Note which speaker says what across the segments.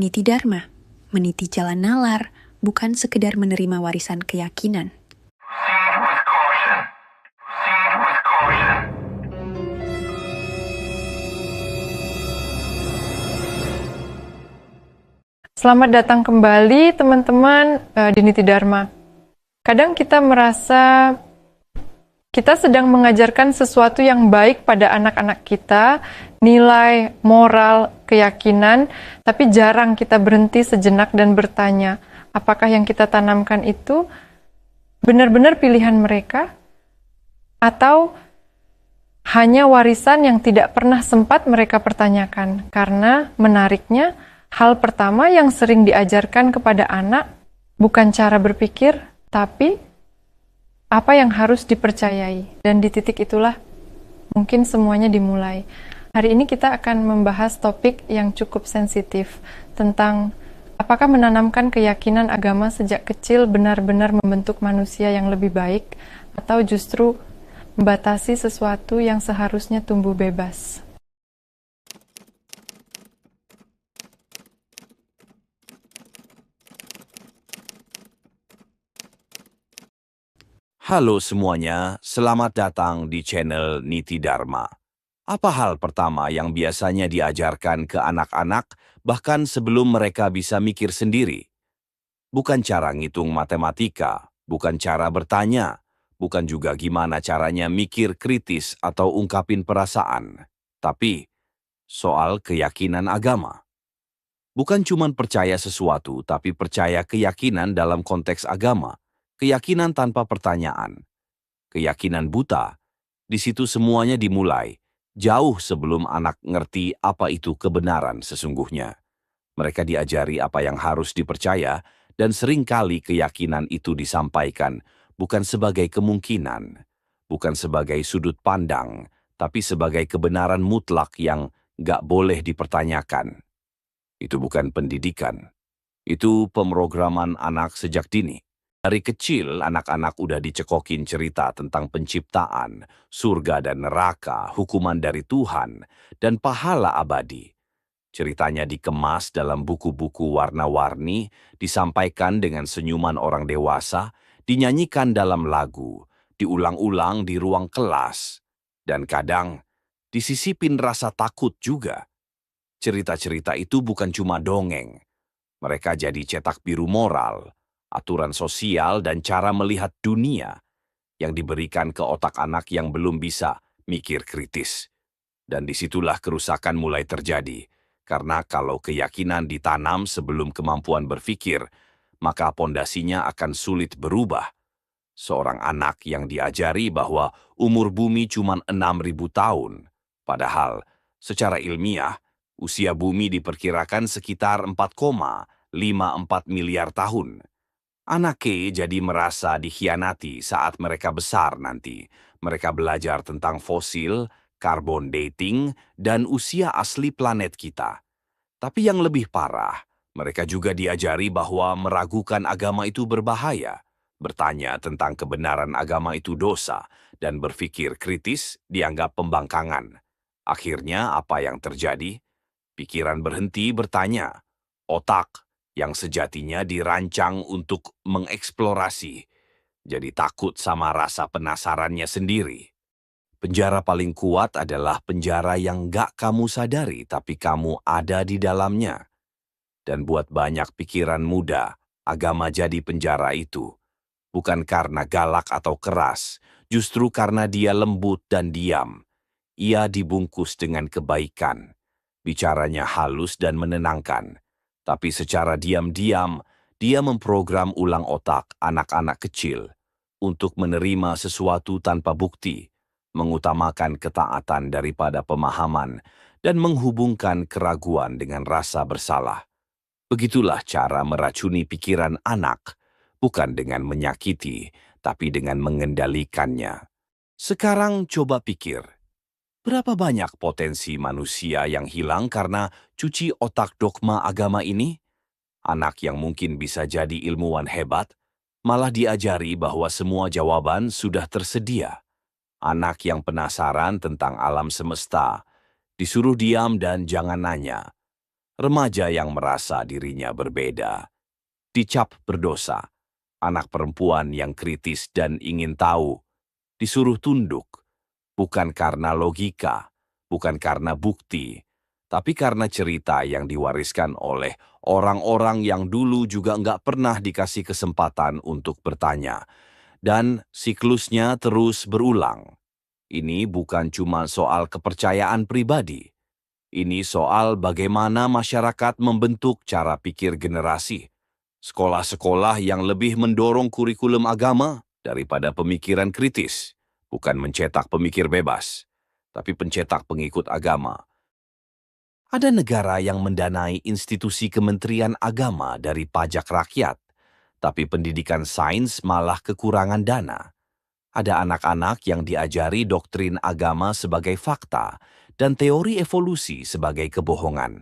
Speaker 1: Niti Dharma, meniti jalan nalar, bukan sekedar menerima warisan keyakinan.
Speaker 2: Selamat datang kembali teman-teman di Niti Dharma. Kadang kita merasa kita sedang mengajarkan sesuatu yang baik pada anak-anak kita, nilai, moral, keyakinan, tapi jarang kita berhenti sejenak dan bertanya, apakah yang kita tanamkan itu benar-benar pilihan mereka? Atau hanya warisan yang tidak pernah sempat mereka pertanyakan? Karena menariknya, hal pertama yang sering diajarkan kepada anak bukan cara berpikir, tapi apa yang harus dipercayai. Dan di titik itulah mungkin semuanya dimulai. Hari ini kita akan membahas topik yang cukup sensitif tentang apakah menanamkan keyakinan agama sejak kecil benar-benar membentuk manusia yang lebih baik atau justru membatasi sesuatu yang seharusnya tumbuh bebas.
Speaker 3: Halo semuanya, selamat datang di channel Niti Dharma. Apa hal pertama yang biasanya diajarkan ke anak-anak bahkan sebelum mereka bisa mikir sendiri? Bukan cara ngitung matematika, bukan cara bertanya, bukan juga gimana caranya mikir kritis atau ungkapin perasaan, tapi soal keyakinan agama. Bukan cuma percaya sesuatu, tapi percaya keyakinan dalam konteks agama. Keyakinan tanpa pertanyaan. Keyakinan buta, di situ semuanya dimulai, jauh sebelum anak ngerti apa itu kebenaran sesungguhnya. Mereka diajari apa yang harus dipercaya, dan seringkali keyakinan itu disampaikan bukan sebagai kemungkinan, bukan sebagai sudut pandang, tapi sebagai kebenaran mutlak yang gak boleh dipertanyakan. Itu bukan pendidikan, itu pemrograman anak sejak dini. Dari kecil, anak-anak udah dicekokin cerita tentang penciptaan, surga dan neraka, hukuman dari Tuhan, dan pahala abadi. Ceritanya dikemas dalam buku-buku warna-warni, disampaikan dengan senyuman orang dewasa, dinyanyikan dalam lagu, diulang-ulang di ruang kelas, dan kadang disisipin rasa takut juga. Cerita-cerita itu bukan cuma dongeng. Mereka jadi cetak biru moral, aturan sosial, dan cara melihat dunia yang diberikan ke otak anak yang belum bisa mikir kritis. Dan disitulah kerusakan mulai terjadi, karena kalau keyakinan ditanam sebelum kemampuan berpikir, maka pondasinya akan sulit berubah. Seorang anak yang diajari bahwa umur bumi cuma 6.000 tahun, padahal secara ilmiah, usia bumi diperkirakan sekitar 4,54 miliar tahun. Anak jadi merasa dikhianati saat mereka besar nanti. Mereka belajar tentang fosil, carbon dating, dan usia asli planet kita. Tapi yang lebih parah, mereka juga diajari bahwa meragukan agama itu berbahaya, bertanya tentang kebenaran agama itu dosa, dan berpikir kritis dianggap pembangkangan. Akhirnya apa yang terjadi? Pikiran berhenti bertanya, otak yang sejatinya dirancang untuk mengeksplorasi, jadi takut sama rasa penasarannya sendiri. Penjara paling kuat adalah penjara yang gak kamu sadari, tapi kamu ada di dalamnya. Dan buat banyak pikiran muda, agama jadi penjara itu. Bukan karena galak atau keras, justru karena dia lembut dan diam. Ia dibungkus dengan kebaikan. Bicaranya halus dan menenangkan. Tapi secara diam-diam, dia memprogram ulang otak anak-anak kecil untuk menerima sesuatu tanpa bukti, mengutamakan ketaatan daripada pemahaman, dan menghubungkan keraguan dengan rasa bersalah. Begitulah cara meracuni pikiran anak, bukan dengan menyakiti, tapi dengan mengendalikannya. Sekarang coba pikir, berapa banyak potensi manusia yang hilang karena cuci otak dogma agama ini? Anak yang mungkin bisa jadi ilmuwan hebat, malah diajari bahwa semua jawaban sudah tersedia. Anak yang penasaran tentang alam semesta, disuruh diam dan jangan nanya. remaja yang merasa dirinya berbeda, dicap berdosa, anak perempuan yang kritis dan ingin tahu, disuruh tunduk, bukan karena logika, bukan karena bukti, tapi karena cerita yang diwariskan oleh orang-orang yang dulu juga nggak pernah dikasih kesempatan untuk bertanya. Dan siklusnya terus berulang. Ini bukan cuma soal kepercayaan pribadi. Ini soal bagaimana masyarakat membentuk cara pikir generasi. Sekolah-sekolah yang lebih mendorong kurikulum agama daripada pemikiran kritis, bukan mencetak pemikir bebas, tapi pencetak pengikut agama. Ada negara yang mendanai institusi Kementerian Agama dari pajak rakyat, tapi pendidikan sains malah kekurangan dana. Ada anak-anak yang diajari doktrin agama sebagai fakta dan teori evolusi sebagai kebohongan.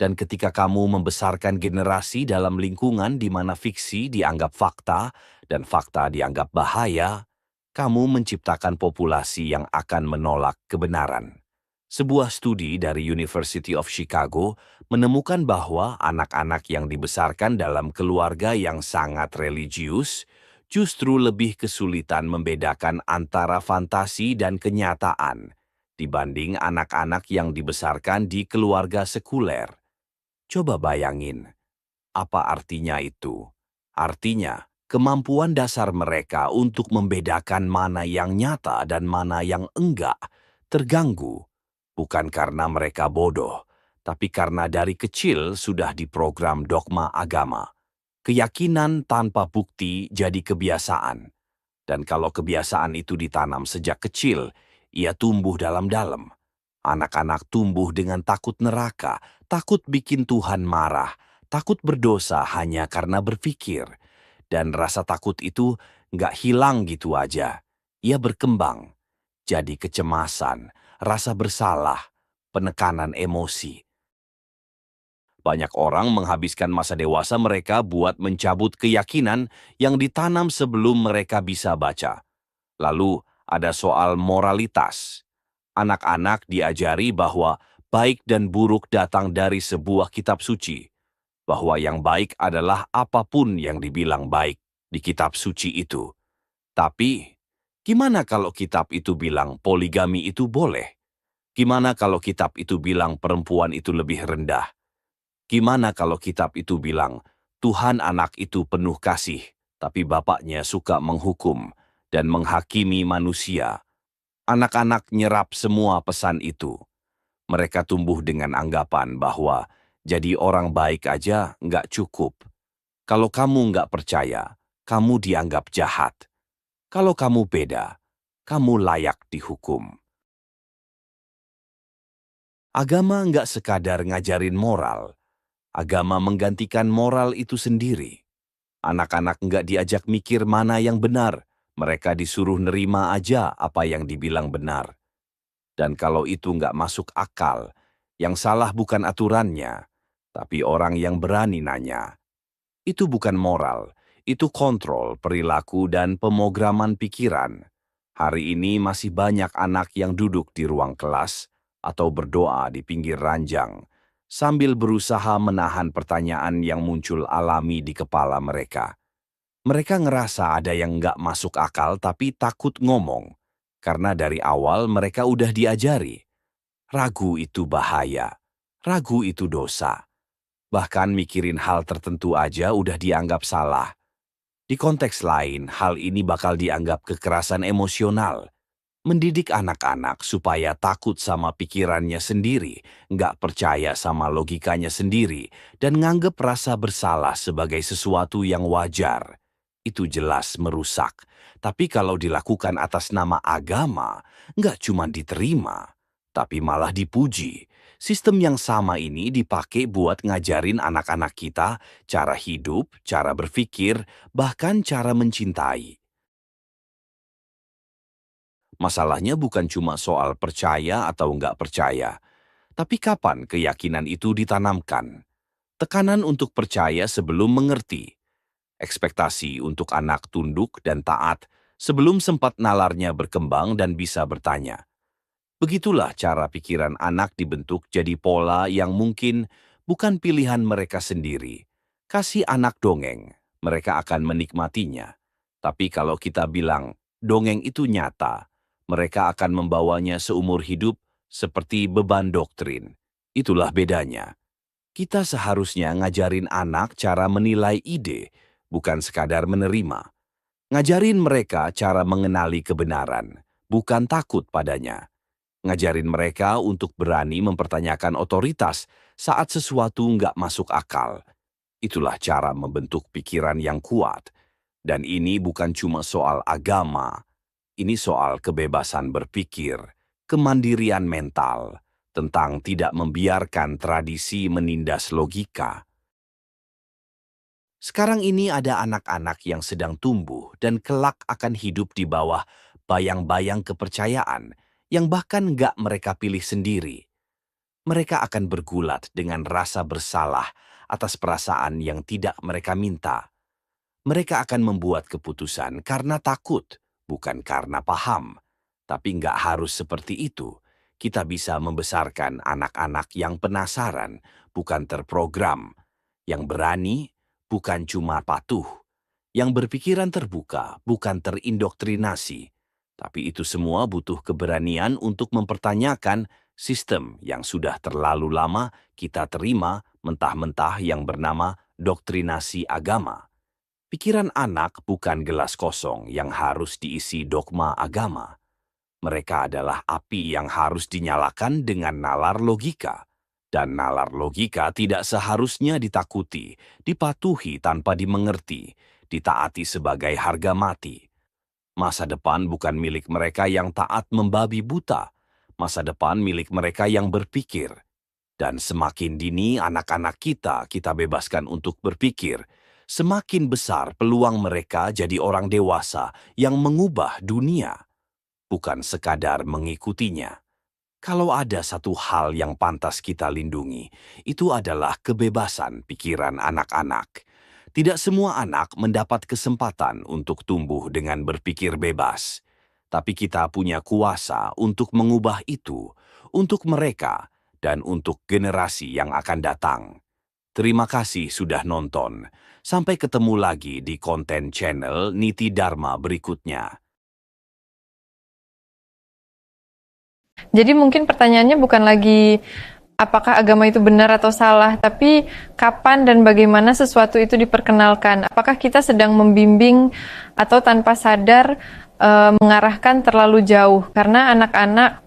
Speaker 3: Dan ketika kamu membesarkan generasi dalam lingkungan di mana fiksi dianggap fakta dan fakta dianggap bahaya, kamu menciptakan populasi yang akan menolak kebenaran. Sebuah studi dari University of Chicago menemukan bahwa anak-anak yang dibesarkan dalam keluarga yang sangat religius justru lebih kesulitan membedakan antara fantasi dan kenyataan dibanding anak-anak yang dibesarkan di keluarga sekuler. Coba bayangin, apa artinya itu? Artinya, kemampuan dasar mereka untuk membedakan mana yang nyata dan mana yang enggak terganggu. Bukan karena mereka bodoh, tapi karena dari kecil sudah diprogram dogma agama. Keyakinan tanpa bukti jadi kebiasaan. Dan kalau kebiasaan itu ditanam sejak kecil, ia tumbuh dalam-dalam. Anak-anak tumbuh dengan takut neraka, takut bikin Tuhan marah, takut berdosa hanya karena berpikir. Dan rasa takut itu nggak hilang gitu aja. Ia berkembang. Jadi kecemasan, rasa bersalah, penekanan emosi. Banyak orang menghabiskan masa dewasa mereka buat mencabut keyakinan yang ditanam sebelum mereka bisa baca. Lalu ada soal moralitas. Anak-anak diajari bahwa baik dan buruk datang dari sebuah kitab suci. Bahwa yang baik adalah apapun yang dibilang baik di kitab suci itu. Tapi, gimana kalau kitab itu bilang poligami itu boleh? Gimana kalau kitab itu bilang perempuan itu lebih rendah? Gimana kalau kitab itu bilang Tuhan anak itu penuh kasih, tapi bapaknya suka menghukum dan menghakimi manusia? Anak-anak nyerap semua pesan itu. Mereka tumbuh dengan anggapan bahwa jadi orang baik aja nggak cukup. Kalau kamu nggak percaya, kamu dianggap jahat. Kalau kamu beda, kamu layak dihukum. Agama nggak sekadar ngajarin moral. Agama menggantikan moral itu sendiri. Anak-anak nggak diajak mikir mana yang benar. Mereka disuruh nerima aja apa yang dibilang benar. Dan kalau itu nggak masuk akal, yang salah bukan aturannya, tapi orang yang berani nanya. Itu bukan moral, itu kontrol perilaku dan pemrograman pikiran. Hari ini masih banyak anak yang duduk di ruang kelas atau berdoa di pinggir ranjang, sambil berusaha menahan pertanyaan yang muncul alami di kepala mereka. Mereka ngerasa ada yang nggak masuk akal tapi takut ngomong, karena dari awal mereka udah diajari. Ragu itu bahaya, ragu itu dosa. Bahkan mikirin hal tertentu aja udah dianggap salah. Di konteks lain, hal ini bakal dianggap kekerasan emosional. Mendidik anak-anak supaya takut sama pikirannya sendiri, nggak percaya sama logikanya sendiri, dan nganggep rasa bersalah sebagai sesuatu yang wajar. Itu jelas merusak. Tapi kalau dilakukan atas nama agama, nggak cuma diterima, tapi malah dipuji. Sistem yang sama ini dipakai buat ngajarin anak-anak kita cara hidup, cara berpikir, bahkan cara mencintai. Masalahnya bukan cuma soal percaya atau nggak percaya, tapi kapan keyakinan itu ditanamkan. Tekanan untuk percaya sebelum mengerti. Ekspektasi untuk anak tunduk dan taat sebelum sempat nalarnya berkembang dan bisa bertanya. Begitulah cara pikiran anak dibentuk jadi pola yang mungkin bukan pilihan mereka sendiri. Kasih anak dongeng, mereka akan menikmatinya. Tapi kalau kita bilang dongeng itu nyata, mereka akan membawanya seumur hidup seperti beban doktrin. Itulah bedanya. Kita seharusnya ngajarin anak cara menilai ide, bukan sekadar menerima. Ngajarin mereka cara mengenali kebenaran, bukan takut padanya. Ngajarin mereka untuk berani mempertanyakan otoritas saat sesuatu nggak masuk akal. Itulah cara membentuk pikiran yang kuat. Dan ini bukan cuma soal agama, ini soal kebebasan berpikir, kemandirian mental, tentang tidak membiarkan tradisi menindas logika. Sekarang ini ada anak-anak yang sedang tumbuh dan kelak akan hidup di bawah bayang-bayang kepercayaan yang bahkan nggak mereka pilih sendiri. Mereka akan bergulat dengan rasa bersalah atas perasaan yang tidak mereka minta. Mereka akan membuat keputusan karena takut, bukan karena paham. Tapi nggak harus seperti itu. Kita bisa membesarkan anak-anak yang penasaran, bukan terprogram. Yang berani, bukan cuma patuh. Yang berpikiran terbuka, bukan terindoktrinasi. Tapi itu semua butuh keberanian untuk mempertanyakan sistem yang sudah terlalu lama kita terima mentah-mentah yang bernama doktrinasi agama. Pikiran anak bukan gelas kosong yang harus diisi dogma agama. Mereka adalah api yang harus dinyalakan dengan nalar logika. Dan nalar logika tidak seharusnya ditakuti, dipatuhi tanpa dimengerti, ditaati sebagai harga mati. Masa depan bukan milik mereka yang taat membabi buta. Masa depan milik mereka yang berpikir. Dan semakin dini anak-anak kita bebaskan untuk berpikir, semakin besar peluang mereka jadi orang dewasa yang mengubah dunia, bukan sekadar mengikutinya. Kalau ada satu hal yang pantas kita lindungi, itu adalah kebebasan pikiran anak-anak. Tidak semua anak mendapat kesempatan untuk tumbuh dengan berpikir bebas. Tapi kita punya kuasa untuk mengubah itu, untuk mereka, dan untuk generasi yang akan datang. Terima kasih sudah nonton. Sampai ketemu lagi di konten channel Niti Dharma berikutnya.
Speaker 2: Jadi mungkin pertanyaannya bukan lagi apakah agama itu benar atau salah, tapi kapan dan bagaimana sesuatu itu diperkenalkan. Apakah kita sedang membimbing atau tanpa sadar mengarahkan terlalu jauh, karena anak-anak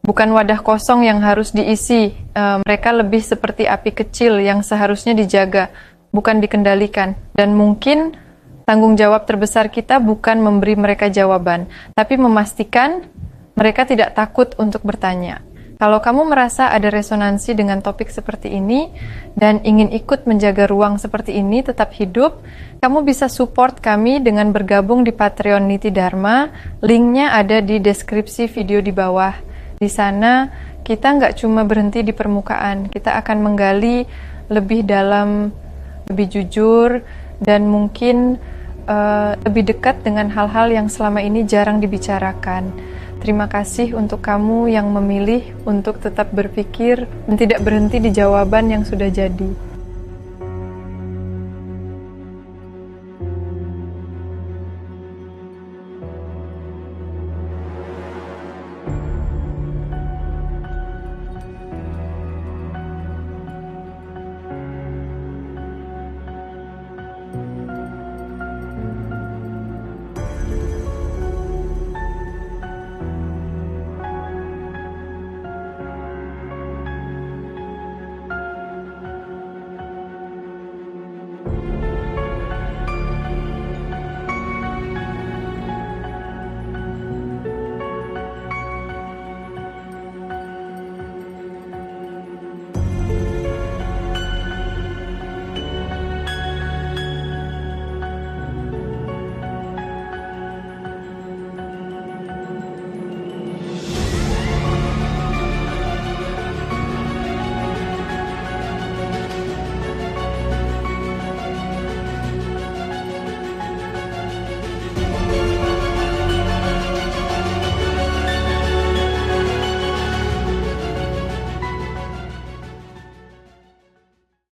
Speaker 2: bukan wadah kosong yang harus diisi. Mereka lebih seperti api kecil yang seharusnya dijaga, bukan dikendalikan. Dan mungkin tanggung jawab terbesar kita bukan memberi mereka jawaban, tapi memastikan mereka tidak takut untuk bertanya. Kalau kamu merasa ada resonansi dengan topik seperti ini dan ingin ikut menjaga ruang seperti ini tetap hidup, kamu bisa support kami dengan bergabung di Patreon Niti Dharma. Linknya ada di deskripsi video di bawah. Di sana kita nggak cuma berhenti di permukaan, kita akan menggali lebih dalam, lebih jujur, dan mungkin lebih dekat dengan hal-hal yang selama ini jarang dibicarakan. Terima kasih untuk kamu yang memilih untuk tetap berpikir dan tidak berhenti di jawaban yang sudah jadi.